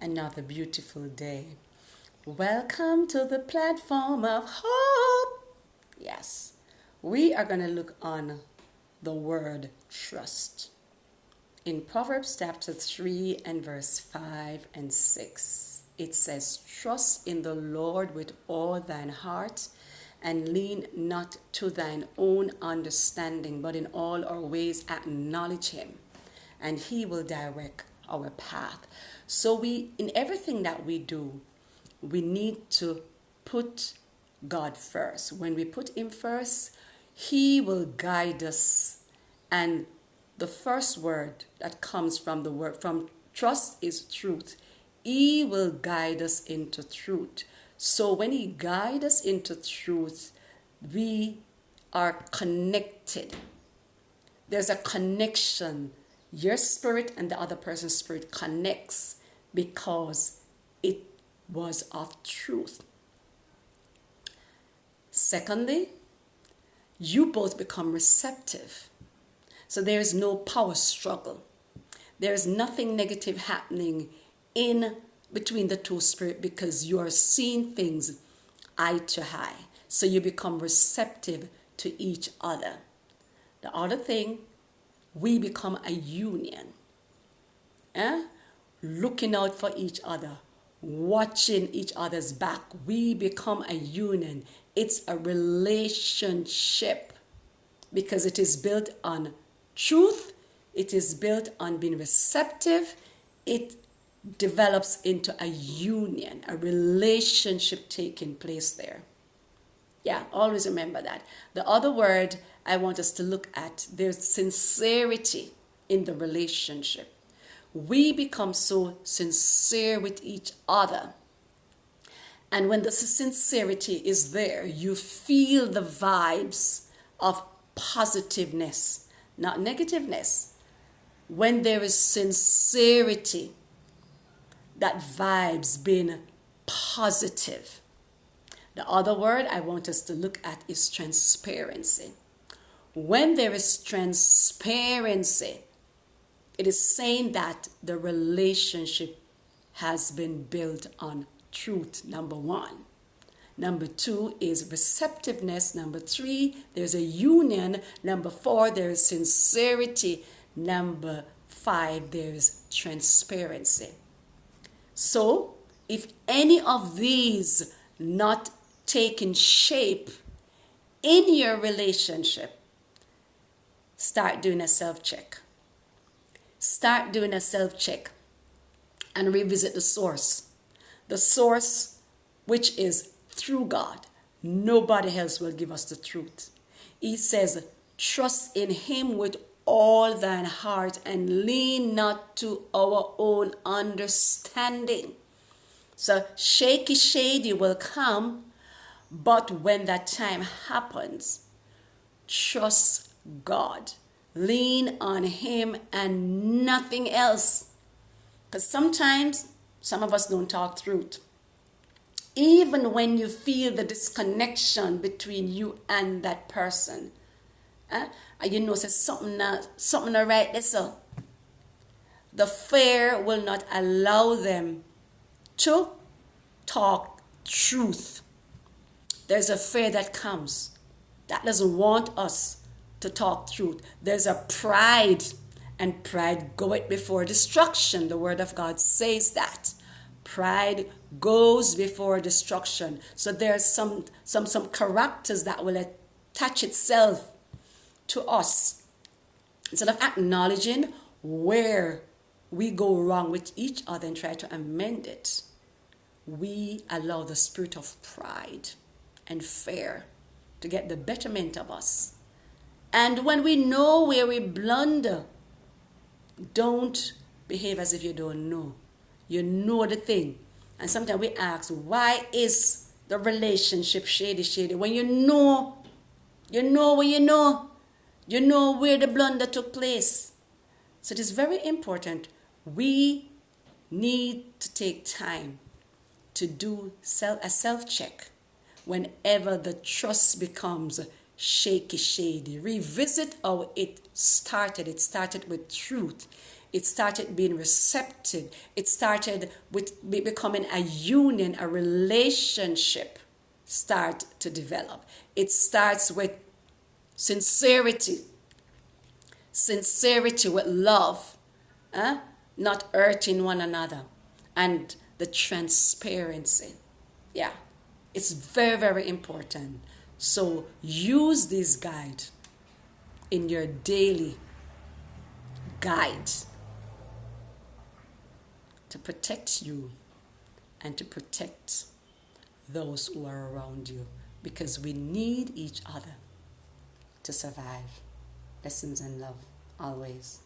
another beautiful day. Welcome to the platform of hope. Yes, we are going to look on the word trust. In Proverbs chapter 3 and verse 5 and 6, it says, "Trust in the Lord with all thine heart, and lean not to thine own understanding, but in all our ways acknowledge him, and he will direct our path." So in everything that we do, we need to put God first. When we put him first, he will guide us. And the first word that comes from the word from trust is truth. He will guide us into truth. So when he guides us into truth, we are connected. There's a connection. Your spirit and the other person's spirit connects because it was of truth. Secondly, you both become receptive. So there is no power struggle. There is nothing negative happening in between the two spirits because you are seeing things eye to eye. So you become receptive to each other. The other thing, we become a union. Looking out for each other, watching each other's back. We become a union. It's a relationship because it is built on truth. It is built on being receptive. It develops into a union, a relationship taking place there. Yeah, always remember that. The other word I want us to look at, there's sincerity in the relationship. We become so sincere with each other. And when the sincerity is there, you feel the vibes of positiveness, not negativeness. When there is sincerity, that vibes being positive. The other word I want us to look at is transparency. When there is transparency, it is saying that the relationship has been built on truth, number one. Number two is receptiveness. Number three, there's a union. Number four, there is sincerity. Number five, there's transparency. So, if any of these not taking shape in your relationship, start doing a self-check. Start doing a self-check and revisit the source. The source, which is through God. Nobody else will give us the truth. He says, trust in him with all thine heart and lean not to our own understanding. So shaky shady will come, but when that time happens, trust God. Lean on him and nothing else. Because sometimes some of us don't talk truth. Even when you feel the disconnection between you and that person, and you know, say something not right there, so the fear will not allow them to talk truth. There's a fear that comes that doesn't want us to talk truth. There's a pride, and pride goeth before destruction. The word of God says that. Pride goes before destruction. So there's some characters that will attach itself to us. Instead of acknowledging where we go wrong with each other and try to amend it, we allow the spirit of pride and fear to get the betterment of us. And when we know where we blunder, don't behave as if you don't know. You know the thing. And sometimes we ask, why is the relationship shady? When you know where you know. You know where the blunder took place. So it is very important. We need to take time to do a self-check whenever the trust becomes shaky shady. Revisit how it started. It started with truth. It started being receptive. It started with becoming a union, a relationship start to develop. It starts with sincerity, sincerity with love, not hurting one another, and the transparency. Yeah, it's very, very important. So use this guide in your daily guide to protect you and to protect those who are around you, because we need each other to survive. Lessons and love always.